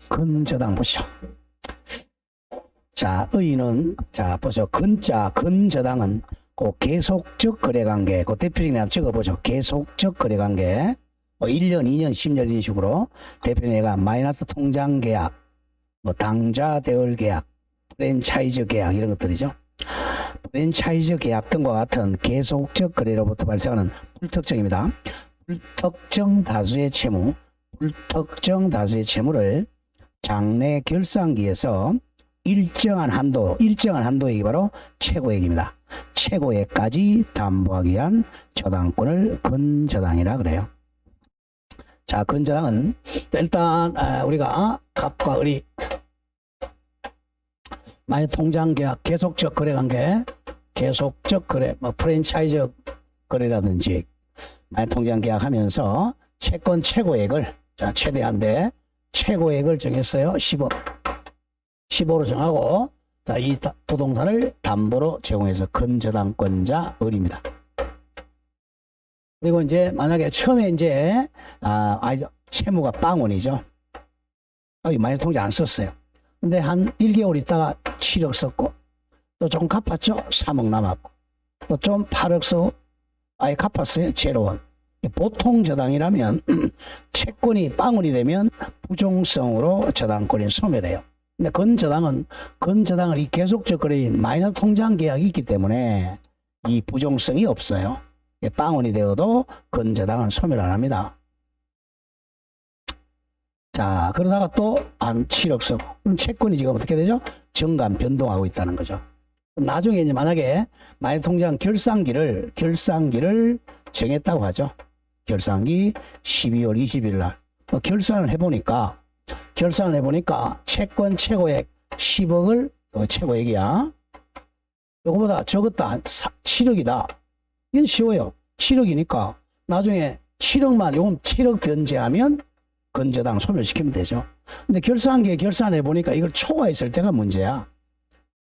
근저당 보시죠. 의는, 보죠. 근저당은 그 계속적 거래관계, 그 대표적인 한번 적어보죠. 계속적 거래관계. 1년, 2년, 10년 이런 식으로 대표적인 애가 마이너스 통장 계약, 당좌 대월 계약, 프랜차이즈 계약 이런 것들이죠. 프랜차이즈 계약 등과 같은 계속적 거래로부터 발생하는 불특정입니다. 불특정 다수의 채무를 장래 결산기에서 일정한 한도액이 바로 최고액입니다. 최고액까지 담보하기 위한 저당권을 근저당이라 그래요. 근저당은 일단 우리가 갑과 을이 만약 통장 계약, 계속적 거래 관계, 계속적 거래, 프랜차이즈 거래라든지 만약 통장 계약하면서 채권 최고액을 최대한대 최고액을 정했어요. 10억. 15로 정하고 이 부동산을 담보로 제공해서 근저당권자 을입니다. 그리고 이제 만약에 처음에 이제 채무가 빵원이죠. 만약 통장 안 썼어요. 근데 한 1개월 있다가 7억 썼고 또 조금 갚았죠. 3억 남았고 또 좀 8억 쓰고 아예 갚았어요. 0원. 보통 저당이라면 채권이 빵원이 되면 부종성으로 저당권이 소멸해요. 근데 근저당은 이 계속적 거래인 마이너스 통장 계약이 있기 때문에 이 부종성이 없어요. 빵원이 되어도 근저당은 소멸 안 합니다. 그러다가 또 한 7억 쓰고 그럼 채권이 지금 어떻게 되죠? 정간 변동하고 있다는 거죠. 나중에 이제 만약에 마이너스 통장 결산기를 정했다고 하죠. 결산기 12월 20일 날 결산을 해보니까 채권 최고액 10억을 최고액이야. 이거보다 적었다. 7억이다. 이건 쉬워요. 7억이니까 나중에 7억만 요금 7억 변제하면 근저당 소멸시키면 되죠. 근데 결산기에 결산해보니까 이걸 초과했을 때가 문제야.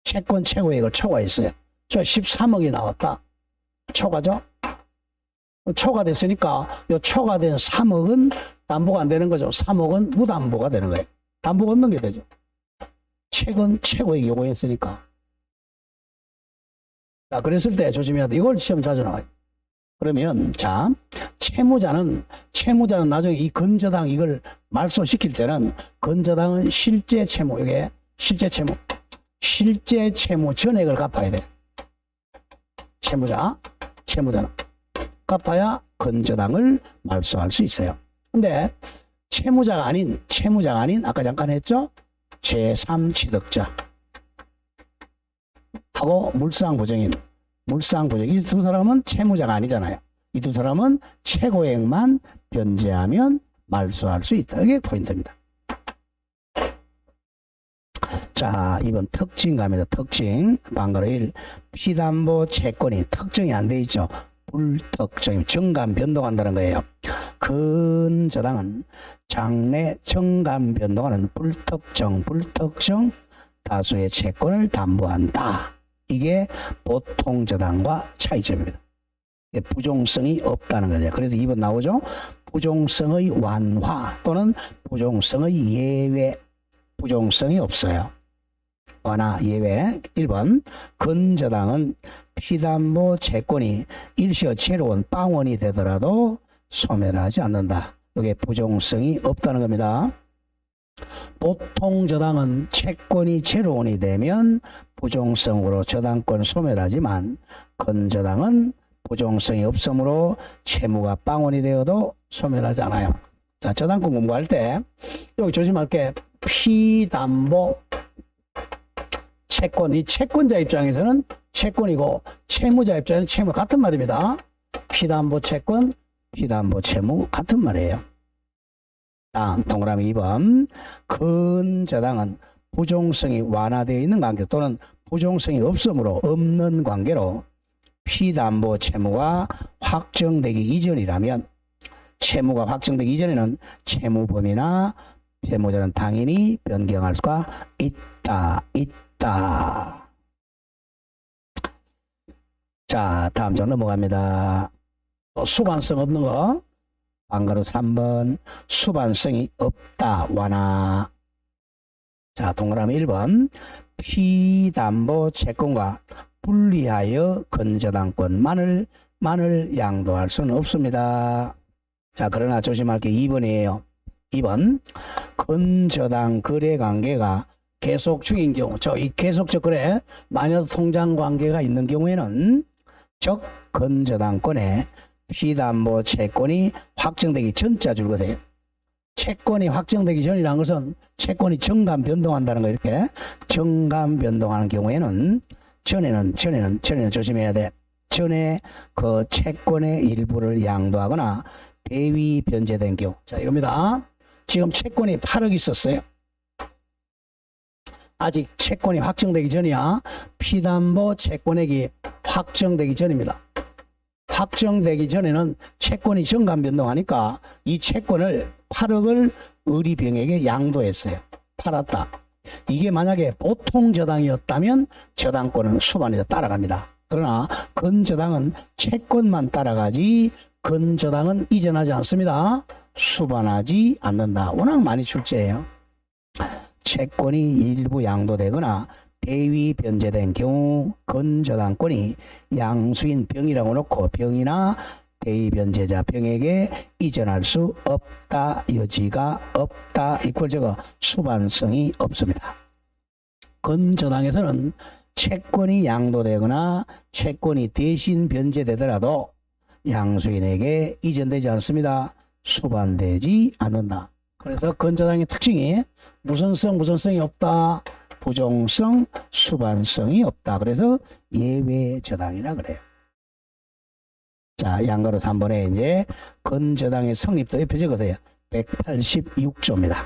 채권 최고액을 초과했어요. 저 13억이 나왔다. 초과죠? 초과됐으니까 요 초과된 3억은 담보가 안 되는 거죠. 3억은 무담보가 되는 거예요. 담보가 없는 게 되죠. 채권 최고액 요구했으니까. 그랬을 때 조심해야 돼. 이걸 시험 자주 나와요. 그러면 채무자는 나중에 이 근저당 이걸 말소시킬 때는 근저당은 실제 채무, 이게 실제 채무 전액을 갚아야 돼. 채무자는 갚아야 근저당을 말소할 수 있어요. 근데 채무자가 아닌 아까 잠깐 했죠? 제3취득자 하고 물상부정인 이 두 사람은 채무자가 아니잖아요. 이 두 사람은 최고액만 변제하면 말소할 수 있다. 이게 포인트입니다. 이번 특징 갑니다. 특징. 방가로 1. 피담보 채권이 특정이 안 돼 있죠. 불특정, 정간 변동한다는 거예요. 근저당은 장래 정간 변동하는 불특정 다수의 채권을 담보한다. 이게 보통 저당과 차이점입니다. 부종성이 없다는 거죠. 그래서 2번 나오죠. 부종성의 완화 또는 부종성의 예외. 부종성이 없어요. 완화, 예외. 1번 근저당은 피담보 채권이 일시의 제로원, 빵원이 되더라도 소멸하지 않는다. 이게 부종성이 없다는 겁니다. 보통 저당은 채권이 제로원이 되면 부종성으로 저당권 소멸하지만 근저당은 부종성이 없으므로 채무가 빵원이 되어도 소멸하지 않아요. 저당권 공부할 때 여기 조심할 게 피담보 채권, 이 채권자 입장에서는 채권이고 채무자 입장에서는 채무 같은 말입니다. 피담보 채권, 피담보 채무 같은 말이에요. 다음 동그라미 2번 근저당은 부종성이 완화되어 있는 관계 또는 부종성이 없는 관계로 피담보 채무가 확정되기 이전이라면 채무가 확정되기 이전에는 채무범위나 채무자는 당연히 변경할 수가 있다. 다음 장 넘어갑니다. 수관성 없는 거. 방가로 3번 수반성이 없다 완화. 자, 동그라미 1번 피담보 채권과 분리하여 건저당권만을 양도할 수는 없습니다. 자, 그러나 조심할 게 2번이에요. 2번 건저당 거래 관계가 계속 중인 경우, 이 계속적 거래 마이너스 통장 관계가 있는 경우에는 즉 건저당권에 피담보 채권이 확정되기 전자 줄 것이에요. 채권이 확정되기 전이라는 것은 채권이 정감 변동한다는 거. 이렇게 정감 변동하는 경우에는 전에는 조심해야 돼. 전에 그 채권의 일부를 양도하거나 대위 변제된 경우. 자, 이겁니다. 지금 채권이 8억 있었어요. 아직 채권이 확정되기 전이야. 피담보 채권액이 확정되기 전입니다. 확정되기 전에는 채권이 정감 변동하니까 이 채권을 8억을 의리병에게 양도했어요. 팔았다. 이게 만약에 보통 저당이었다면 저당권은 수반에서 따라갑니다. 그러나 건저당은 채권만 따라가지 건저당은 이전하지 않습니다. 수반하지 않는다. 워낙 많이 출제해요. 채권이 일부 양도되거나 대위 변제된 경우 건저당권이 양수인 병이라고 놓고 병이나 대위 변제자 병에게 이전할 수 없다. 여지가 없다. 이퀄 적어 수반성이 없습니다. 건저당에서는 채권이 양도되거나 채권이 대신 변제되더라도 양수인에게 이전되지 않습니다. 수반되지 않는다. 그래서 건저당의 특징이 무선성이 없다. 부종성, 수반성이 없다. 그래서 예외 저당이라 그래요. 자, 양가로 3번에 이제 건저당의 성립도 옆에 적으세요. 186조입니다.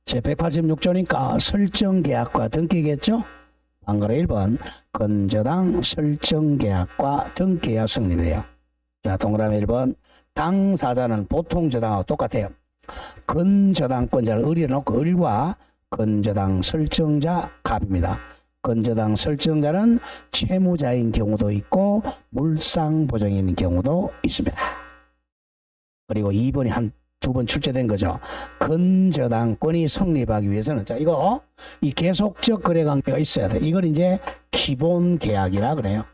제 186조니까 설정계약과 등기겠죠? 양가로 1번 건저당 설정계약과 등기계약 성립이에요. 자, 동그라미 1번 당사자는 보통 저당하고 똑같아요. 건저당권자를 을에 놓고 을과 건저당 설정자 갑입니다. 건저당 설정자는 채무자인 경우도 있고 물상보증인 경우도 있습니다. 그리고 2번이 한 두 번 출제된 거죠. 건저당권이 성립하기 위해서는 자, 이 계속적 거래관계가 있어야 돼. 이걸 이제 기본계약이라 그래요.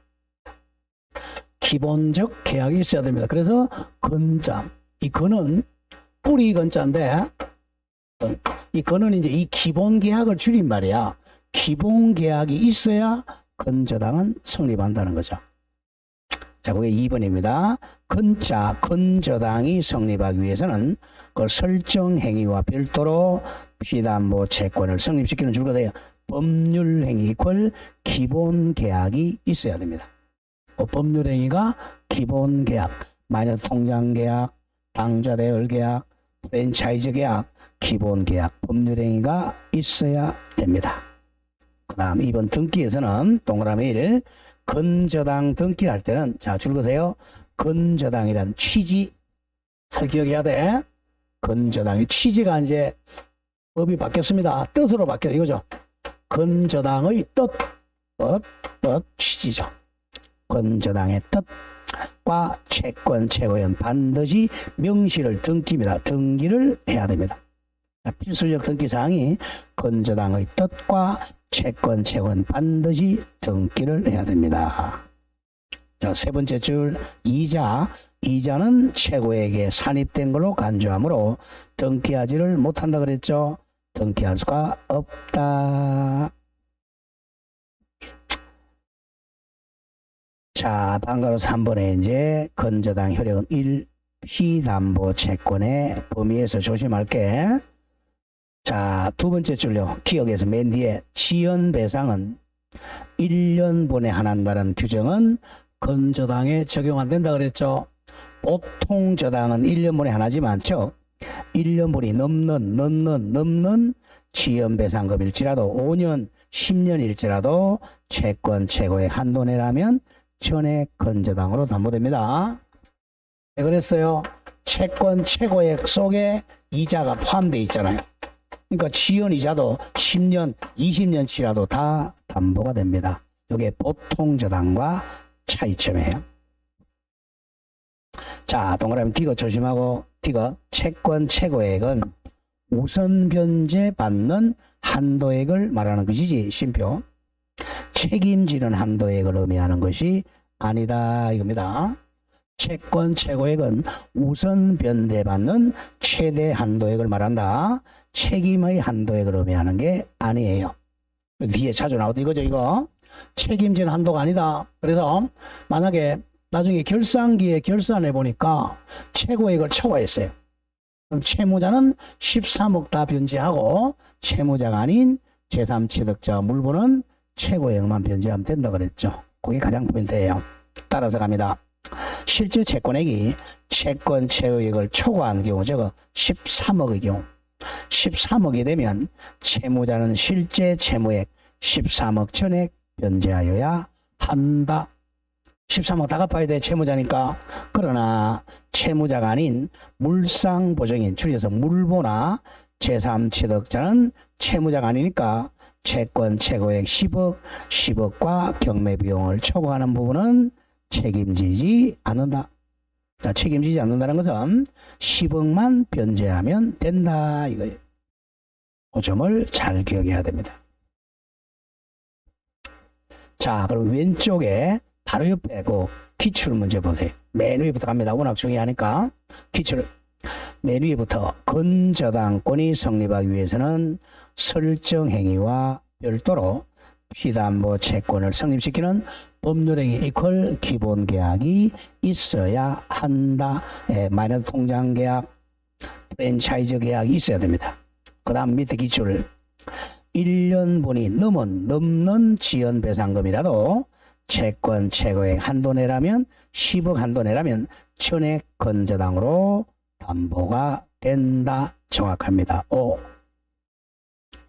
기본적 계약이 있어야 됩니다. 그래서 건자, 이 건은 뿌리 건자인데 이 건은 이제 이 기본계약을 줄인 말이야. 기본계약이 있어야 건저당은 성립한다는 거죠. 자, 그게 2번입니다. 건저당이 성립하기 위해서는 그 설정행위와 별도로 피담보 채권을 성립시키는 줄거예요. 법률행위 이퀄 기본계약이 있어야 됩니다. 법률행위가 기본계약, 마이너스 통장계약, 당좌대여계약, 프랜차이즈 계약, 기본계약, 법률행위가 있어야 됩니다. 그 다음 2번 등기에서는 동그라미 1 건저당 등기할 때는 자 줄거세요. 건저당이란 취지 잘 기억해야 돼. 건저당의 취지가 이제 법이 바뀌었습니다. 뜻으로 바뀌어 이거죠. 건저당의 뜻 취지죠. 건저당의 뜻과 채권 최고위원 반드시 명시를 등기입니다. 등기를 해야 됩니다. 필수적 등기사항이 건저당의 뜻과 채권 최고위원 반드시 등기를 해야 됩니다. 자, 세 번째 줄 이자는 최고에게 산입된 걸로 간주하므로 등기하지를 못한다 그랬죠. 등기할 수가 없다. 자, 방가로 3번에 이제 건저당 효력은 1 피담보 채권의 범위에서 조심할게. 자, 두 번째 줄요. 기억에서 맨 뒤에 지연배상은 1년분에 하나한다는 규정은 건저당에 적용 안 된다 그랬죠. 보통 저당은 1년분에 하나지만 즉 1년분이 넘는 지연배상금일지라도 5년, 10년일지라도 채권 최고액 한도 내라면 전액 건저당으로 담보됩니다. 왜 그랬어요? 채권 최고액 속에 이자가 포함되어 있잖아요. 그러니까 지연이자도 10년, 20년치라도 다 담보가 됩니다. 이게 보통 저당과 차이점이에요. 자, 동그라미 디귿 조심하고, 디귿. 채권 최고액은 우선 변제 받는 한도액을 말하는 것이지, 쉼표. 책임지는 한도액을 의미하는 것이 아니다, 이겁니다. 채권 최고액은 우선 변제받는 최대 한도액을 말한다. 책임의 한도액을 의미하는 게 아니에요. 뒤에 자주 나오던 이거죠, 이거. 책임지는 한도가 아니다. 그래서 만약에 나중에 결산기에 결산해 보니까 최고액을 초과했어요. 그럼 채무자는 13억 다 변제하고 채무자가 아닌 제3취득자 물분은 최고액만 변제하면 된다 그랬죠. 그게 가장 포인트예요. 따라서 갑니다. 실제 채권액이 채권 최고액을 초과한 경우, 저거 13억의 경우, 13억이 되면 채무자는 실제 채무액 13억 전액 변제하여야 한다. 13억 다 갚아야 돼, 채무자니까. 그러나 채무자가 아닌 물상보증인, 줄여서 물보나 제3취득자는 채무자가 아니니까 채권 최고액 10억, 10억과 경매비용을 초과하는 부분은 책임지지 않는다. 자, 책임지지 않는다는 것은 10억만 변제하면 된다, 이거예요. 그 점을 잘 기억해야 됩니다. 자, 그럼 왼쪽에 바로 옆에 그 기출 문제 보세요. 맨 위부터 갑니다. 워낙 중요하니까. 기출. 맨 위부터 건저당권이 성립하기 위해서는 설정 행위와 별도로 피담보 채권을 성립시키는 법률행위 이퀄 기본계약이 있어야 한다. 마이너스 통장계약, 프랜차이즈 계약이 있어야 됩니다. 그 다음 밑에 기출. 1년분이 넘는 지연배상금이라도 채권 최고액 한도 내라면 10억 한도 내라면 전액 건저당으로 담보가 된다. 정확합니다. 5.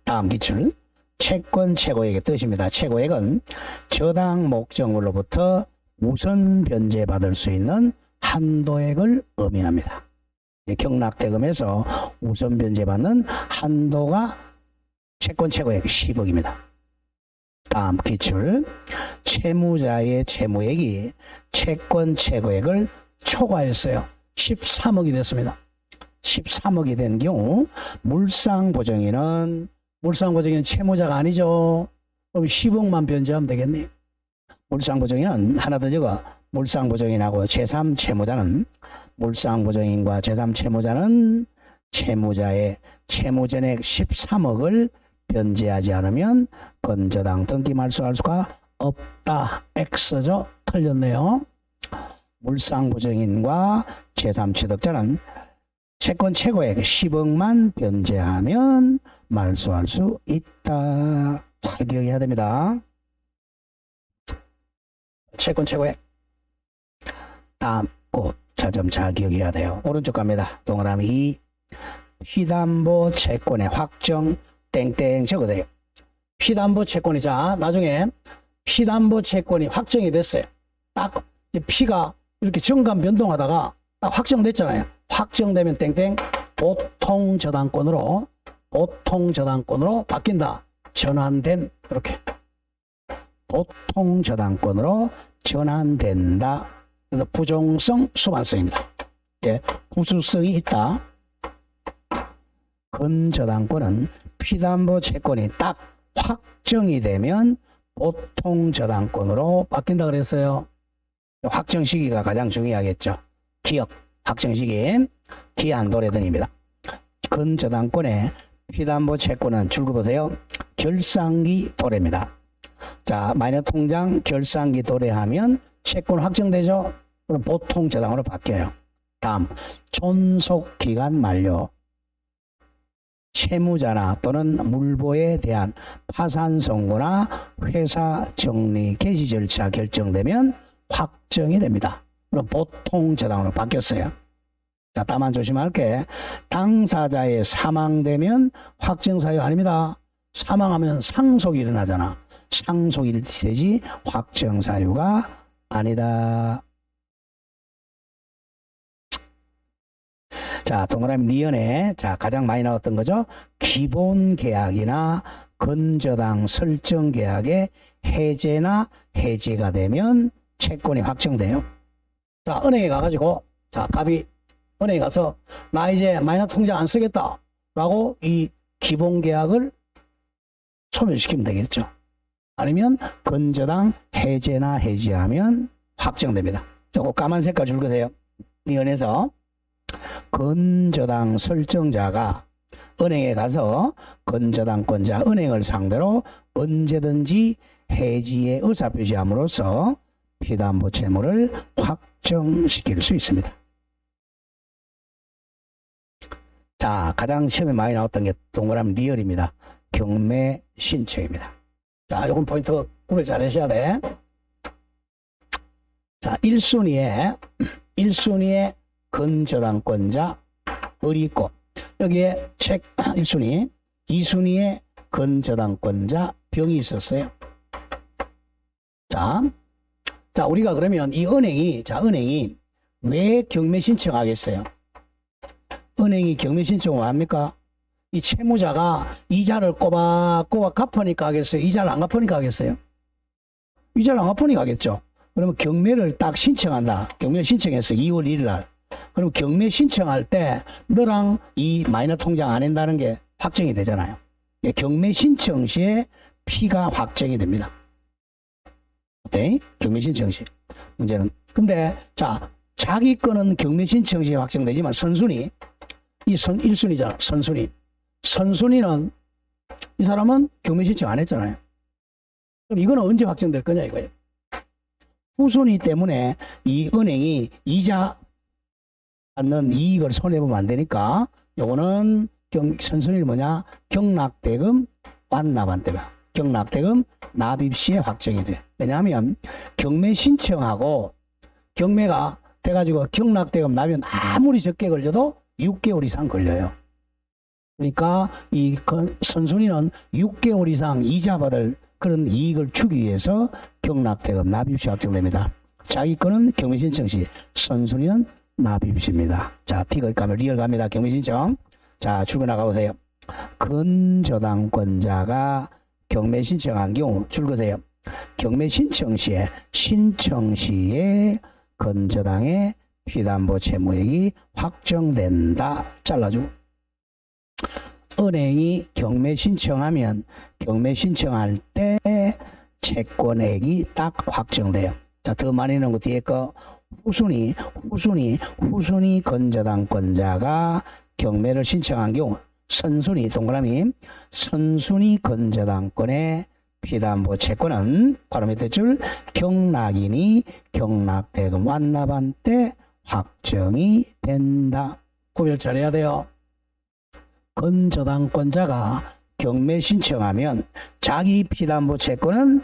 다음 기출. 채권 최고액의 뜻입니다. 최고액은 저당 목적물로부터 우선 변제받을 수 있는 한도액을 의미합니다. 경락대금에서 우선 변제받는 한도가 채권 최고액 10억입니다. 다음 기출. 채무자의 채무액이 채권 최고액을 초과했어요. 13억이 됐습니다. 13억이 된 경우 물상보증인은 채무자가 아니죠. 그럼 10억만 변제하면 되겠네. 물상보증인은 하나 더 적어. 물상보증인하고 제3채무자는, 물상보증인과 제3채무자는 채무자의 채무전액 13억을 변제하지 않으면 건저당 등기 말소할 수가 없다. X죠. 틀렸네요. 물상보증인과 제3취득자는 채권 최고액 10억만 변제하면 말소할 수 있다. 잘 기억해야 됩니다. 채권 최고액. 다음 꼭 자점 잘 기억해야 돼요. 오른쪽 갑니다. 동그라미 2. 피담보 채권의 확정 땡땡 적으세요. 피담보 채권이, 자, 나중에 피담보 채권이 확정이 됐어요. 딱 피가 이렇게 정감 변동하다가 딱 확정됐잖아요. 확정되면 땡땡 보통 저당권으로 바뀐다. 전환된, 이렇게 보통 저당권으로 전환된다. 그래서 부종성 수반성입니다. 예, 부수성이 있다. 건저당권은 피담보 채권이 딱 확정이 되면 보통 저당권으로 바뀐다 그랬어요. 확정 시기가 가장 중요하겠죠. 기업 확정 시기, 기한 도래 등입니다. 건저당권의 피담보 채권은 줄거 보세요. 결산기 도래입니다. 자, 마이너스 통장 결산기 도래하면 채권 확정되죠. 그럼 보통 저당으로 바뀌어요. 다음, 존속 기간 만료. 채무자나 또는 물보에 대한 파산 선고나 회사 정리 개시 절차 결정되면 확정이 됩니다. 그럼 보통 저당으로 바뀌었어요. 자, 다만 조심할게. 당사자의 사망되면 확정 사유 아닙니다. 사망하면 상속이 일어나잖아. 상속이 되지 확정 사유가 아니다. 자, 동그라미 니은에, 자, 가장 많이 나왔던 거죠. 기본 계약이나 건저당 설정 계약의 해제나 해지가 되면 채권이 확정돼요. 자, 은행에 가가지고 자, 갑이 은행에 가서 나 이제 마이너스 통장 안 쓰겠다 라고 이 기본계약을 소멸시키면 되겠죠. 아니면 건저당 해제나 해지하면 확정됩니다. 저거 까만 색깔 줄 거세요. 이 은에서 건저당 설정자가 은행에 가서 건저당권자 은행을 상대로 언제든지 해지의 의사표시함으로써 피담보 채무를 확정시킬 수 있습니다. 자, 가장 시험에 많이 나왔던 게 동그라미 리얼입니다. 경매 신청입니다. 자, 이건 포인트 구별 잘 하셔야 돼. 자, 1순위에 건저당권자 을이 있고, 여기에 책 1순위, 2순위에 건저당권자 병이 있었어요. 자, 우리가 그러면 이 은행이 왜 경매 신청하겠어요? 은행이 경매 신청을 합니까? 이 채무자가 이자를 꼬박꼬박 갚으니까 하겠어요? 이자를 안 갚으니까 하겠어요? 이자를 안 갚으니까 하겠죠. 그러면 경매를 딱 신청한다. 경매 신청해서 2월 1일 날. 그럼 경매 신청할 때 너랑 이 마이너스 통장 안 한다는 게 확정이 되잖아요. 경매 신청 시에 피가 확정이 됩니다. 어때? 경매 신청 시. 문제는. 근데 자, 자기 거는 경매 신청 시에 확정되지만 선순위, 1순위잖아. 선순위는 이 사람은 경매 신청 안 했잖아요. 그럼 이거는 언제 확정될 거냐 이거예요. 후순위 때문에 이 은행이 이자 받는 이익을 손해보면 안 되니까 요거는 선순위는 뭐냐? 경락대금 완납한대가 경락대금 납입 시에 확정이 돼. 왜냐하면 경매 신청하고 경매가 돼가지고 경락대금 납입 아무리 적게 걸려도 6개월 이상 걸려요. 그러니까 이 선순위는 6개월 이상 이자 받을 그런 이익을 주기 위해서 경락대금 납입시 확정됩니다. 자기 거는 경매 신청 시, 선순위는 납입시입니다. 자, T가 가면 리얼 갑니다. 경매 신청. 자, 출구 나가보세요. 건저당권자가 경매 신청한 경우 줄거세요. 경매 신청 시에 건저당의 피담보 채무액이 확정된다. 잘라주고. 은행이 경매 신청하면 경매 신청할 때 채권액이 딱 확정돼요. 자, 더 많이 넣은 거 뒤에 거 후순위 건저당권자가 경매를 신청한 경우 선순위 동그라미 선순위 건저당권의 피담보 채권은 바로 밑에 줄 경락인이 경락대금 완납한 때 확정이 된다. 구별 잘해야 돼요. 건저당권자가 경매 신청하면 자기 피담보 채권은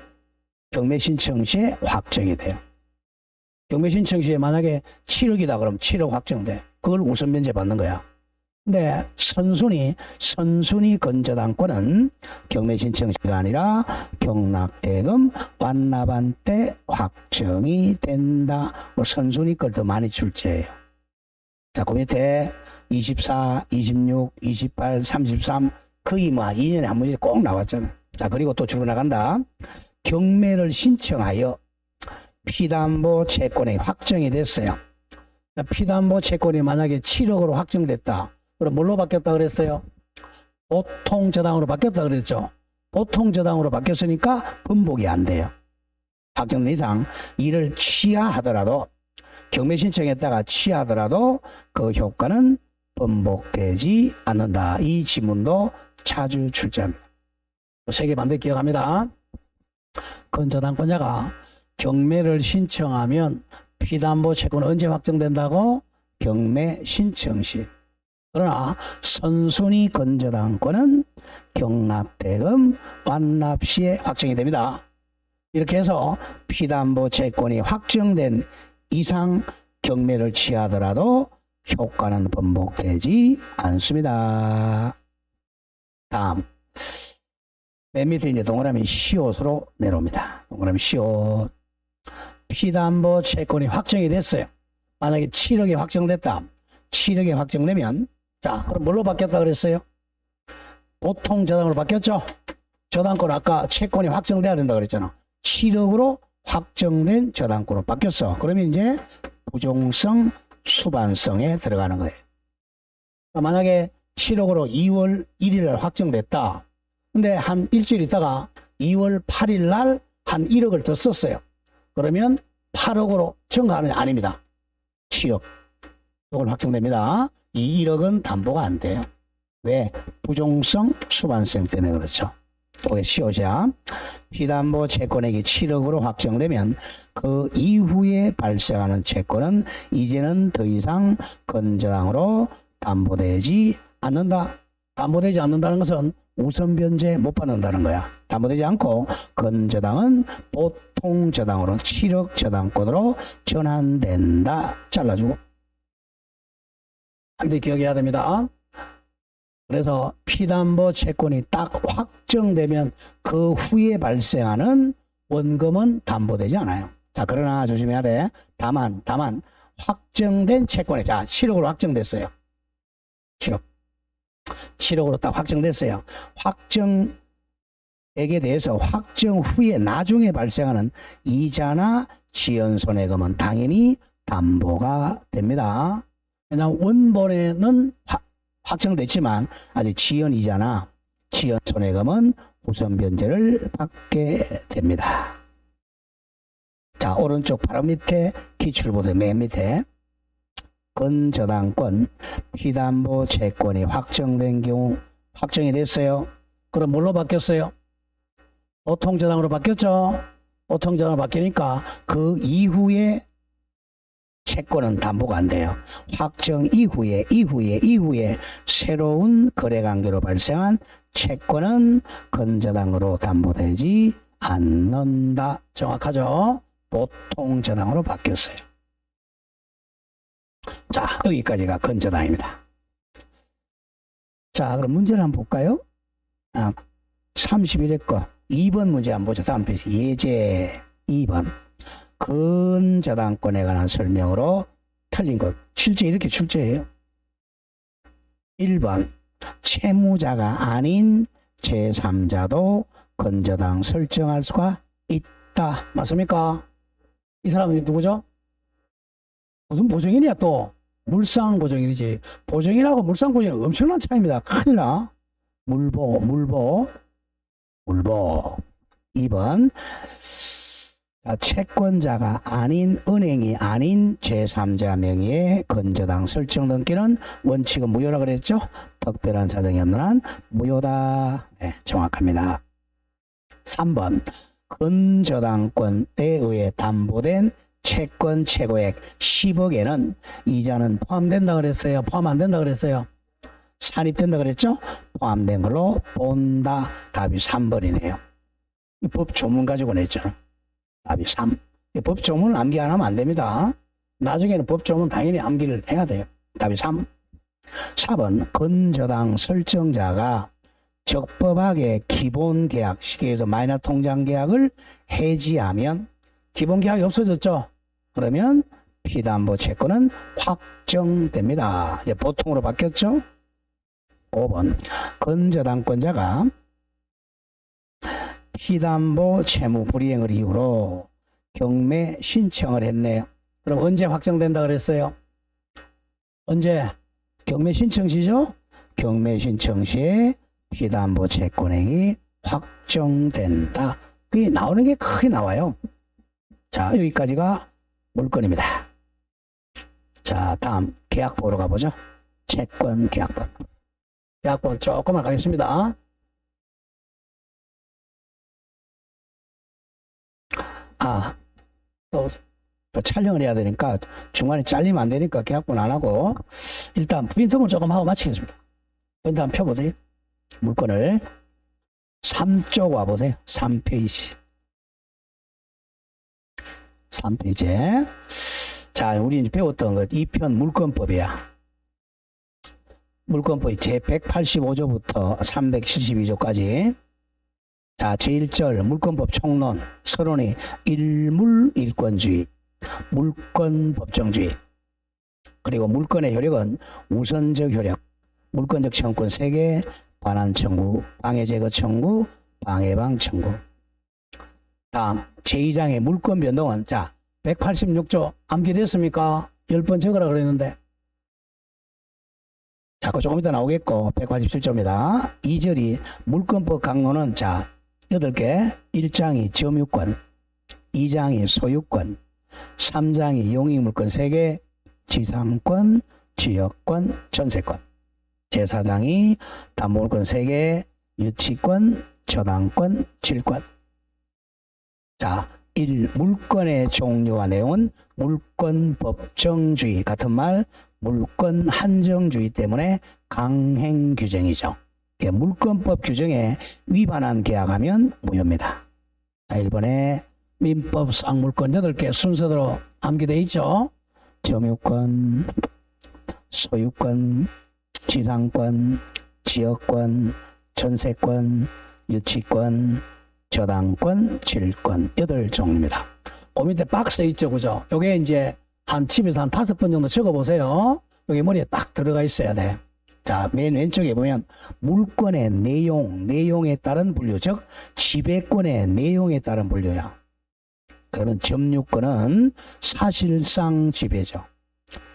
경매 신청 시에 확정이 돼요. 경매 신청 시에 만약에 7억이다 그러면 7억 확정돼. 그걸 우선 면제 받는 거야. 근데 선순위 건저당권은 경매 신청 시가 아니라 경락대금 완납한 때 확정이 된다. 뭐 선순위 걸 더 많이 출제해요. 자, 그 밑에 24, 26, 28, 33 거의 뭐 2년에 한 번씩 꼭 나왔잖아. 자, 그리고 또 줄어 나간다. 경매를 신청하여 피담보 채권이 확정이 됐어요. 피담보 채권이 만약에 7억으로 확정됐다. 그럼 뭘로 바뀌었다 그랬어요? 보통저당으로 바뀌었다 그랬죠. 보통저당으로 바뀌었으니까 번복이 안 돼요. 확정된 이상 이를 취하하더라도 경매 신청했다가 취하더라도 그 효과는 번복되지 않는다. 이 지문도 자주 출제합니다. 세 개 반드시 기억합니다. 건저당권자가 경매를 신청하면 피담보 채권은 언제 확정된다고? 경매 신청 시. 그러나 선순위 건저당권은 경락대금 완납 시에 확정이 됩니다. 이렇게 해서 피담보 채권이 확정된 이상 경매를 취하더라도 효과는 번복되지 않습니다. 다음 맨 밑에 이제 동그라미 시옷으로 내려옵니다. 동그라미 시옷. 피담보 채권이 확정이 됐어요. 만약에 7억이 확정됐다. 7억이 확정되면 자, 그럼 뭘로 바뀌었다 그랬어요? 보통 저당으로 바뀌었죠? 저당권 아까 채권이 확정돼야 된다 그랬잖아. 7억으로 확정된 저당권으로 바뀌었어. 그러면 이제 부종성 수반성에 들어가는 거예요. 만약에 7억으로 2월 1일 날 확정됐다. 근데 한 일주일 있다가 2월 8일 날 한 1억을 더 썼어요. 그러면 8억으로 증가하는 게 아닙니다. 7억. 이걸 확정됩니다. 이 1억은 담보가 안 돼요. 왜? 부종성 수반성 때문에 그렇죠. 그게 시효자. 피담보 채권액이 7억으로 확정되면 그 이후에 발생하는 채권은 이제는 더 이상 건저당으로 담보되지 않는다. 담보되지 않는다는 것은 우선 변제 못 받는다는 거야. 담보되지 않고 건저당은 보통 저당으로 7억 저당권으로 전환된다. 잘라주고. 근데 기억해야 됩니다. 그래서 피담보 채권이 딱 확정되면 그 후에 발생하는 원금은 담보되지 않아요. 자, 그러나 조심해야 돼. 다만 확정된 채권에, 자, 7억으로 확정됐어요. 7억으로 딱 확정됐어요. 확정액에 대해서 확정 후에 나중에 발생하는 이자나 지연손해금은 당연히 담보가 됩니다. 왜냐하면 원본에는 확정됐지만 아직 지연이자나 지연손해금은 우선 변제를 받게 됩니다. 자, 오른쪽 바로 밑에 기출보세요. 맨 밑에 건저당권 피담보 채권이 확정된 경우 확정이 됐어요. 그럼 뭘로 바뀌었어요? 보통저당으로 바뀌었죠. 보통저당으로 바뀌니까 그 이후에 채권은 담보가 안 돼요. 확정 이후에 새로운 거래관계로 발생한 채권은 건저당으로 담보되지 않는다. 정확하죠? 보통저당으로 바뀌었어요. 자, 여기까지가 건저당입니다. 자, 그럼 문제를 한번 볼까요? 31회 거 2번 문제 한번 보죠. 다음 페이지 예제 2번. 건저당권에 관한 설명으로 틀린 것. 실제 이렇게 출제해요. 1번. 채무자가 아닌 제3자도 건저당 설정할 수가 있다. 맞습니까? 이 사람은 누구죠? 무슨 보증인이야 또? 물상보증인이지. 보증인하고 물상보증인은 엄청난 차이입니다. 큰일 나. 물보. 2번. 채권자가 아닌 은행이 아닌 제3자 명의의 건저당 설정 등기는 원칙은 무효라 그랬죠? 특별한 사정이 없는 한 무효다. 네, 정확합니다. 3번. 건저당권에 의해 담보된 채권 최고액 10억에는 이자는 포함된다 그랬어요? 포함 안 된다 그랬어요? 산입된다 그랬죠? 포함된 걸로 본다. 답이 3번이네요. 법 조문 가지고 냈잖아. 답이 3. 법 조문을 암기 안 하면 안 됩니다. 나중에는 법 조문 당연히 암기를 해야 돼요. 답이 3. 4번. 건저당 설정자가 적법하게 기본계약, 시계에서 마이너스 통장계약을 해지하면 기본계약이 없어졌죠? 그러면 피담보 채권은 확정됩니다. 이제 보통으로 바뀌었죠? 5번. 건저당권자가 피담보 채무 불이행을 이유로 경매 신청을 했네요. 그럼 언제 확정된다 그랬어요? 언제? 경매 신청 시죠? 경매 신청 시에 피담보 채권액이 확정된다. 그게 나오는 게 크게 나와요. 자, 여기까지가 물건입니다. 자, 다음 계약보로 가보죠. 채권 계약법. 계약법 조금만 가겠습니다. 또 촬영을 해야 되니까 중간에 잘리면 안 되니까 계약본 안 하고 일단 프린트물 조금 하고 마치겠습니다. 프린트 한번 펴보세요. 물건을 3쪽 와보세요. 3페이지. 3페이지에 자, 우리 이제 배웠던 것 2편 물건법이야. 물건법이 제185조부터 372조까지. 자, 제1절 물건법 총론 서론이 일물일권주의, 물권법정주의, 그리고 물건의 효력은 우선적 효력, 물권적 청구권 3개, 반환 청구, 방해 제거 청구, 방해방 청구. 다음 제2장의 물권 변동은 자 186조 암기됐습니까? 10번 적으라 그랬는데. 자, 그 조금 이따 나오겠고, 187조입니다. 2절이 물권법 강론은 자, 8개, 1장이 점유권, 2장이 소유권, 3장이 용익물권 3개, 지상권, 지역권, 전세권, 제4장이 담보물권 3개, 유치권, 저당권, 질권. 자, 1. 물권의 종류와 내용은 물권 법정주의 같은 말, 물권 한정주의 때문에 강행 규정이죠. 물권법 규정에 위반한 계약하면 무효입니다. 자, 1번에 민법상 물권 8개 순서대로 암기되어 있죠. 점유권, 소유권, 지상권, 지역권, 전세권, 유치권, 저당권, 질권 8종류입니다. 그 밑에 박스에 있죠, 그죠? 요게 이제 한 집에서 한 5번 정도 적어보세요. 여기 머리에 딱 들어가 있어야 돼. 자, 맨 왼쪽에 보면 물권의 내용에 따른 분류, 즉 지배권의 내용에 따른 분류야. 그러면 점유권은 사실상 지배죠.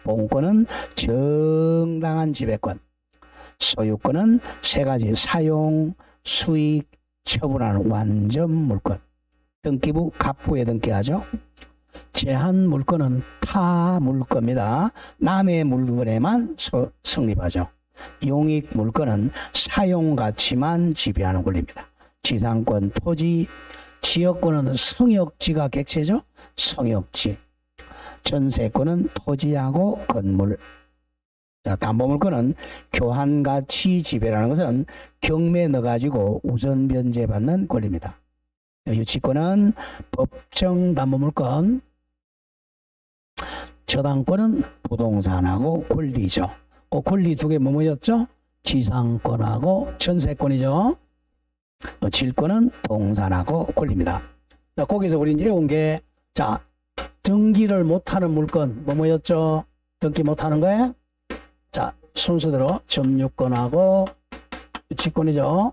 본권은 정당한 지배권. 소유권은 3가지 사용, 수익, 처분하는 완전 물권. 등기부 갑부에 등기하죠. 제한 물권은 타 물권입니다. 남의 물건에만 성립하죠. 용익 물권은 사용 가치만 지배하는 권리입니다. 지상권, 토지, 지역권은 성역지가 객체죠. 성역지. 전세권은 토지하고 건물. 자, 담보물권은 교환가치 지배라는 것은 경매에 넣어가지고 우선 변제받는 권리입니다. 유치권은 법정 담보물권. 저당권은 부동산하고 권리죠. 그 권리 2개 뭐였죠? 지상권하고 전세권이죠. 질권은 동산하고 권리입니다. 자, 거기서 우리 이제 외운 게, 자, 등기를 못하는 물건 뭐였죠? 등기 못하는 거에, 자, 순서대로 점유권하고 유치권이죠.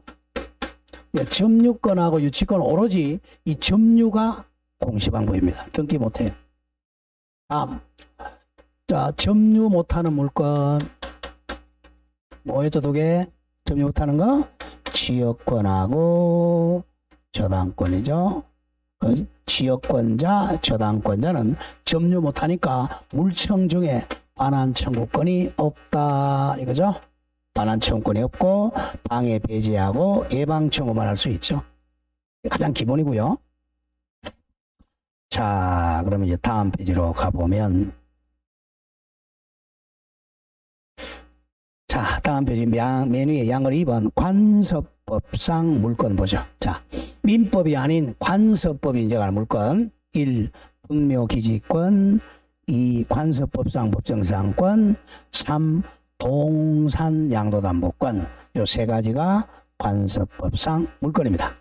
점유권하고 유치권 오로지 이 점유가 공시방법입니다. 등기 못해요. 다음, 자, 점유 못하는 물건 뭐였죠? 2개 점유 못하는 거 지역권하고 저당권이죠. 지역권자, 저당권자는 점유 못하니까 물청 중에 반환 청구권이 없다 이거죠. 반환 청구권이 없고 방해 배제하고 예방 청구만 할 수 있죠. 가장 기본이고요. 자, 그러면 이제 다음 페이지로 가보면, 자, 다음 페이지 맨 위에 양을 2번 관서법상 물건 보죠. 자, 민법이 아닌 관서법이 인정하는 물건. 1. 분묘기지권. 2. 관서법상 법정상권. 3. 동산 양도담보권. 요 3가지가 관서법상 물건입니다.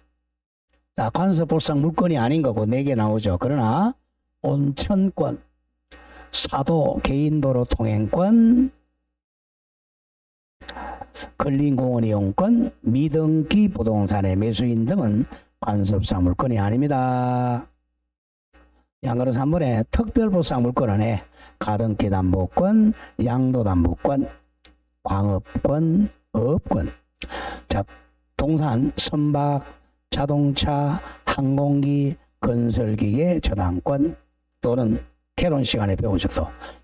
자, 관서법상 물건이 아닌 거고 4개 나오죠. 그러나 온천권, 사도 개인도로 통행권, 근린공원 이용권, 미등기 부동산의 매수인 등은 관서법상 물건이 아닙니다. 양거로 3번에 특별보상 물건은 가등기 담보권, 양도담보권, 광업권, 어업권. 자, 동산, 선박, 자동차, 항공기, 건설기계 저당권 또는 개론 시간에 배우죠.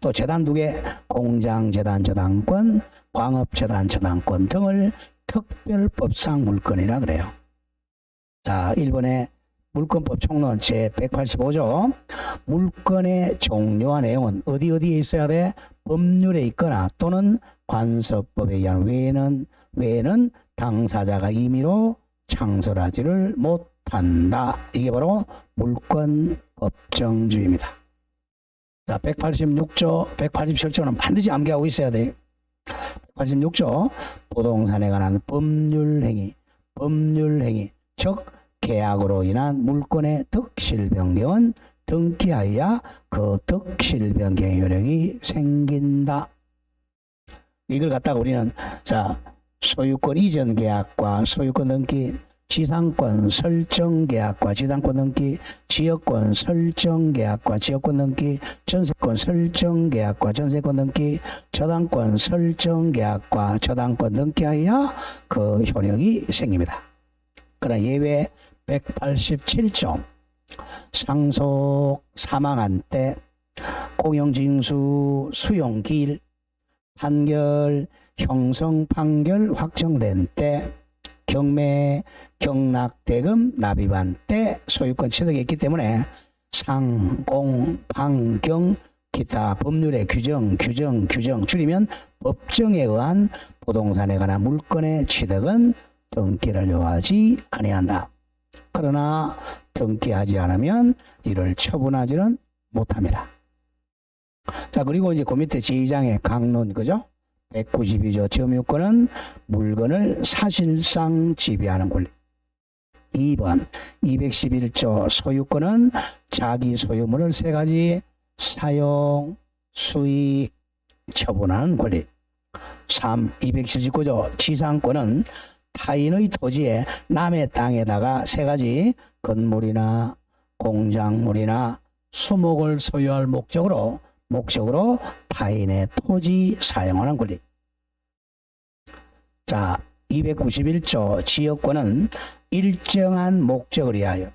또 재단 2개, 공장재단 저당권, 광업재단 저당권 등을 특별법상 물건이라 그래요. 자, 1번에 물권법 총론 제185조. 물권의 종류와 내용은 어디에 있어야 돼? 법률에 있거나 또는 관서법에 의한 외에는 당사자가 임의로 창설하지를 못한다. 이게 바로 물권 법정주의입니다. 자, 186조, 187조는 반드시 암기하고 있어야 돼요. 186조 부동산에 관한 법률행위, 즉 계약으로 인한 물권의 득실 변경은 등기하여야 그 득실 변경의 효력이 생긴다. 이걸 갖다가 우리는 자, 소유권 이전 계약과 소유권 등기, 지상권 설정 계약과 지상권 등기, 지역권 설정 계약과 지역권 등기, 전세권 설정 계약과 전세권 등기, 저당권 설정 계약과 저당권 등기하여 그 효력이 생깁니다. 그러나 예외 187조 상속 사망한 때 공영징수 수용기일 판결 형성 판결 확정된 때 경매 경락대금 납입한 때 소유권 취득이 있기 때문에 상, 공, 방, 경 기타 법률의 규정 줄이면 법정에 의한 부동산에 관한 물건의 취득은 등기를 요하지 아니한다. 그러나 등기하지 않으면 이를 처분하지는 못합니다. 자, 그리고 이제 그 밑에 제2장의 강론, 그죠? 192조 점유권은 물건을 사실상 지배하는 권리. 2번 211조 소유권은 자기 소유물을 세 가지 사용, 수익, 처분하는 권리. 3. 279조 지상권은 타인의 토지에 남의 땅에다가 세 가지 건물이나 공작물이나 수목을 소유할 목적으로 타인의 토지 사용하는 권리. 자, 291조 지역권은 일정한 목적을 위하여,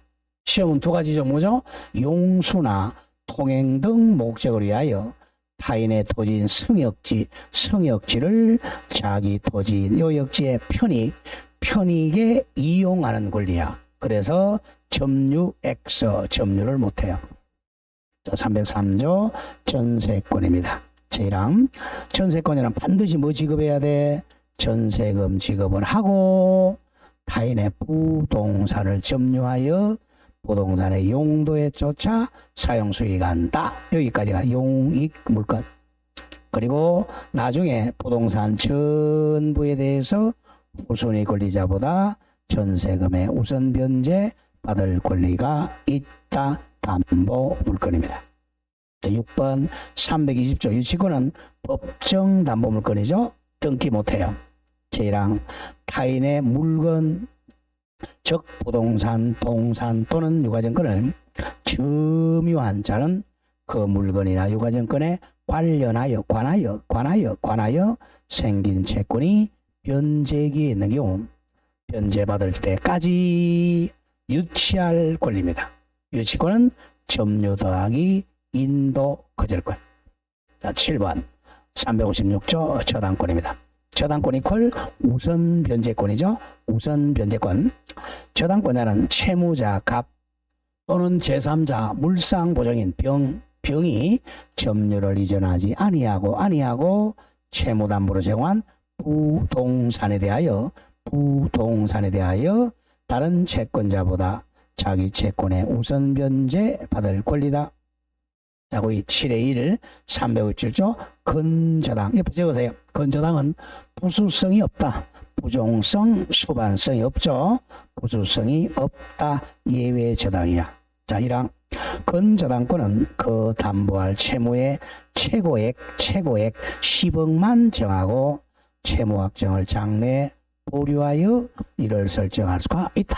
시험은 두 가지죠. 뭐죠? 용수나 통행 등 목적을 위하여 타인의 토지인 성역지를 자기 토지인 요역지의 편익에 이용하는 권리야. 그래서 점유를 못해요. 303조 전세권입니다. 제1항 전세권에는 반드시 뭐 지급해야 돼? 전세금 지급을 하고 타인의 부동산을 점유하여 부동산의 용도에 쫓아 사용수익한다. 여기까지가 용익 물건. 그리고 나중에 부동산 전부에 대해서 후순위 권리자보다 전세금의 우선 변제 받을 권리가 있다. 담보 물건입니다. 6번 320조 유치권은 법정 담보 물건이죠. 등기 못해요. 제1항 타인의 물건 즉 부동산, 동산 또는 유가증권을 점유한 자는 그 물건이나 유가증권에 관하여 생긴 채권이 변제기에 있는 경우 변제받을 때까지 유치할 권리입니다. 유치권은 점유 더하기 인도 거절권. 자, 7번 356조 저당권입니다. 저당권 이퀄 우선 변제권이죠. 우선 변제권. 저당권자는 채무자 갑 또는 제3자 물상보증인 병이 점유를 이전하지 아니하고 채무담보로 제공한 부동산에 대하여 다른 채권자보다 자기 채권의 우선 변제 받을 권리다. 자, 거기 7의 1 357조 근저당. 옆에 적으세요. 근저당은 부수성이 없다. 부종성, 수반성이 없죠. 부수성이 없다. 예외 저당이야. 자, 1항 근저당권은 그 담보할 채무의 최고액 10억만 정하고 채무 확정을 장래에 보류하여 이를 설정할 수가 있다.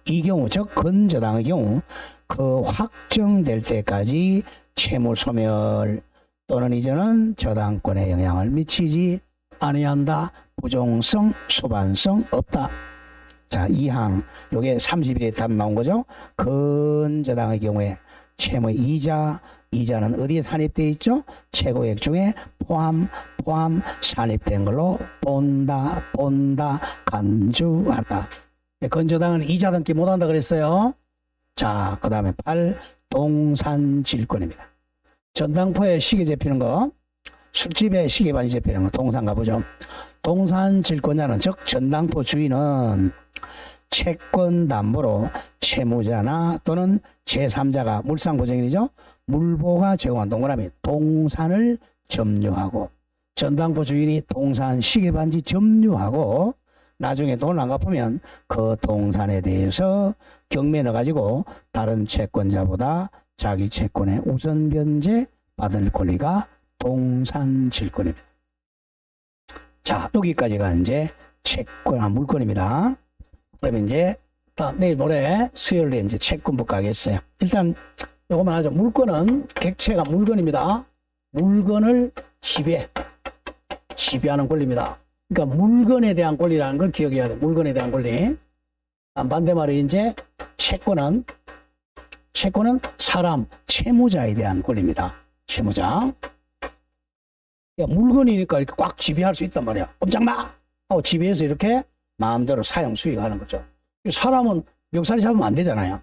이 경우 즉 근저당의 경우 그 확정될 때까지 채무 소멸 또는 이전은 저당권에 영향을 미치지 아니한다. 부종성, 수반성 없다. 자, 2항 요게 31에 답 나온 거죠. 근저당의 경우에 채무의 이자는 어디에 산입되어 있죠? 최고액 중에 포함 산입된 걸로 본다 간주한다. 근저당은 이자 등기 못한다 그랬어요. 자, 그 다음에 8 동산질권입니다. 전당포에 시계 잡히는 거, 술집에 시계반이 잡히는 거 동산 가보죠. 동산질권자는 즉 전당포 주인은 채권 담보로 채무자나 또는 제3자가 물상보증인이죠. 물보가 제공한 동그라미 동산을 점유하고 전당포 주인이 동산 시계반지 점유하고 나중에 돈을 안 갚으면 그 동산에 대해서 경매 넣어가지고 다른 채권자보다 자기 채권의 우선 변제 받을 권리가 동산질권입니다. 자, 여기까지가 이제 채권 물건입니다. 그러면 이제 내일 모레 수요일에 이제 채권법 가겠어요. 일단 요거만 하죠. 물건은 객체가 물건입니다. 물건을 지배하는 권리입니다. 그러니까 물건에 대한 권리라는 걸 기억해야 돼. 물건에 대한 권리. 반대말로 이제 채권은 사람, 채무자에 대한 권리입니다. 채무자. 물건이니까 이렇게 꽉 지배할 수 있단 말이야. 꼼짝 마! 하고 지배해서 이렇게 마음대로 사용, 수익하는 거죠. 사람은 멱살이 잡으면 안 되잖아요.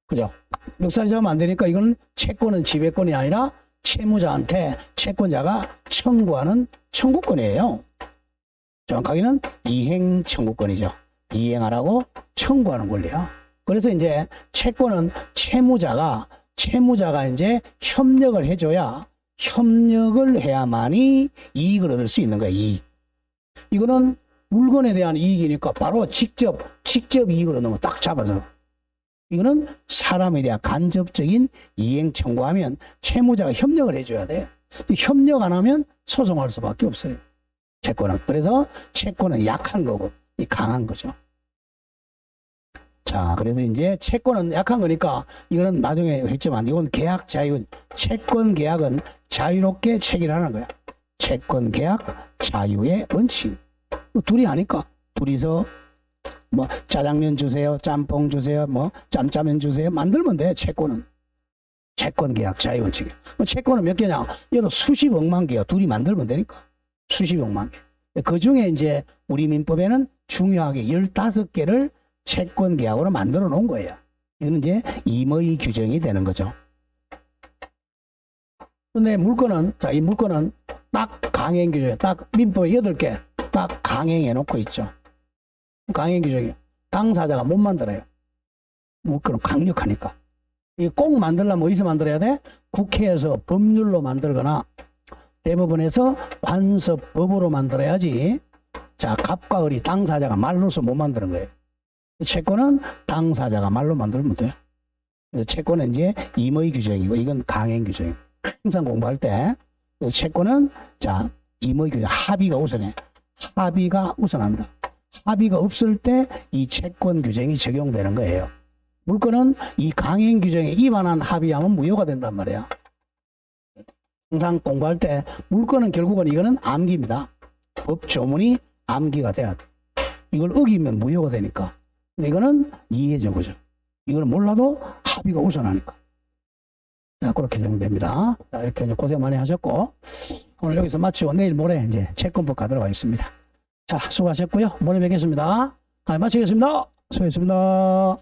그죠? 멱살이 잡으면 안 되니까 이거는 채권은 지배권이 아니라 채무자한테 채권자가 청구하는 청구권이에요. 정확하게는 이행 청구권이죠. 이행하라고 청구하는 권리야. 그래서 이제 채권은 채무자가 이제 협력을 해줘야 협력을 해야만이 이익을 얻을 수 있는 거야. 이익. 이거는 물건에 대한 이익이니까 바로 직접 이익을 얻는 거 딱 잡아서. 이거는 사람에 대한 간접적인 이행 청구하면 채무자가 협력을 해줘야 돼. 협력 안 하면 소송할 수밖에 없어요. 채권은. 그래서 채권은 약한 거고 이 강한 거죠. 자, 그래서 이제 채권은 약한 거니까 이거는 나중에 했지만 이건 계약 자유, 채권 계약은 자유롭게 체결하는 거야. 채권 계약 자유의 원칙. 둘이 하니까 둘이서 뭐 짜장면 주세요, 짬뽕 주세요, 뭐 짬짜면 주세요 만들면 돼. 채권은 채권 계약 자유 원칙. 채권은 몇 개냐? 여러 수십억만 개야. 둘이 만들면 되니까 수십억만 개. 그 중에 이제 우리 민법에는 중요하게 15개를 채권 계약으로 만들어 놓은 거예요. 이거는 이제 임의 규정이 되는 거죠. 근데 물건은, 자, 이 물건은 딱 강행 규정이에요. 딱 민법에 8개 딱 강행해 놓고 있죠. 강행 규정이에요. 당사자가 못 만들어요. 물건은 강력하니까. 이 꼭 만들려면 어디서 만들어야 돼? 국회에서 법률로 만들거나 대법원에서 관습법으로 만들어야지. 자, 갑과 을이 당사자가 말로서 못 만드는 거예요. 채권은 당사자가 말로 만들면 돼요. 그래서 채권은 이제 임의 규정이고 이건 강행 규정이에요. 항상 공부할 때 채권은 자 임의 규정 합의가 우선해. 합의가 우선한다. 합의가 없을 때 이 채권 규정이 적용되는 거예요. 물건은 이 강행 규정에 위반한 합의하면 무효가 된단 말이야. 항상 공부할 때 물건은 결국은 이거는 암기입니다. 법 조문이 암기가 돼야 돼. 이걸 어기면 무효가 되니까. 근데 이거는 이해죠, 그죠? 이거는 몰라도 합의가 우선하니까. 자, 그렇게 적용됩니다. 자, 이렇게 고생 많이 하셨고, 오늘 여기서 마치고 내일 모레 이제 채권법 가도록 하겠습니다. 자, 수고하셨고요. 모레 뵙겠습니다. 마치겠습니다. 수고했습니다.